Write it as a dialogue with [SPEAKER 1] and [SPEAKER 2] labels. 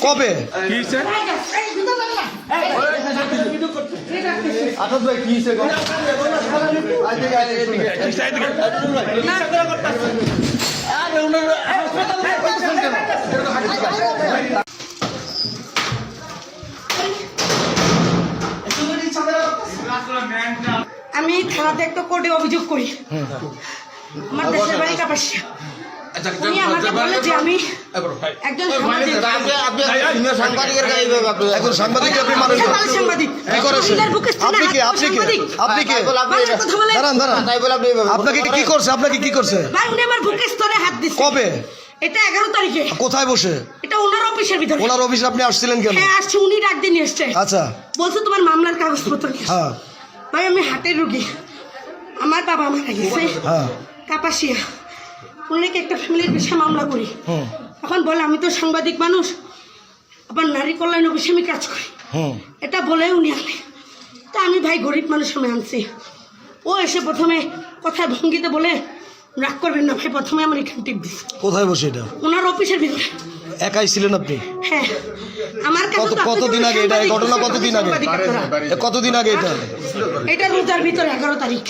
[SPEAKER 1] কবে?
[SPEAKER 2] আমি থানাতে একটা কোর্টে অভিযোগ করি। আমার দেশের বাড়ি কাপাসিয়া। উনি আমাকে বলে যে আমি একজন সাংবাদিক।
[SPEAKER 1] একজন সাংবাদিক আপনি মানুষ
[SPEAKER 2] সাংবাদিক
[SPEAKER 1] কি করেছে? আপনি কি দাঁড়ান দাঁড়ান, আপনাকে কি করছে? আপনাকে কি করছে?
[SPEAKER 2] ভাই উনি আমার বুকের স্তরে হাত দিচ্ছে।
[SPEAKER 1] কবে?
[SPEAKER 2] এটা 11 তারিখে।
[SPEAKER 1] কোথায় বসে?
[SPEAKER 2] এটা ওনার অফিসের ভিতরে।
[SPEAKER 1] ওনার অফিসে আপনি আসছিলেন কেন?
[SPEAKER 2] হ্যাঁ আসছে, উনি ডাক দিয়ে নিয়ে এসছে।
[SPEAKER 1] আচ্ছা,
[SPEAKER 2] বলছে তোমার মামলার কাগজপত্র নিয়ে এসো।
[SPEAKER 1] হ্যাঁ
[SPEAKER 2] ভাই আমি হাটের রুগী, আমার বাবা মারা গেছে
[SPEAKER 1] হ্যাঁ
[SPEAKER 2] কাপাসিয়া। উনাকে একটা ফ্যামিলির বিষয়ে মামলা করি। এখন বলে আমি তো সাংবাদিক মানুষ, আবার নারী কল্যাণ অফিসে আমি কাজ করি, এটা বলে উনি আনে। তা আমি ভাই গরিব মানুষ আমি আনছি। ও এসে প্রথমে কথায় ভঙ্গিতে বলে রাগ করবেন না ভাই, প্রথমে আমার এখান টিপ দিচ্ছে।
[SPEAKER 1] কোথায় বসে এটা?
[SPEAKER 2] ওনার অফিসের ভিতরে।
[SPEAKER 1] একাই ছিলেন আপনি?
[SPEAKER 2] হ্যাঁ। আমার কাছে তো
[SPEAKER 1] কতদিন আগে এটা? এই ঘটনা কতদিন আগে? কতদিন আগে এটা?
[SPEAKER 2] এটা রোজার ভিতরে 11 তারিখ।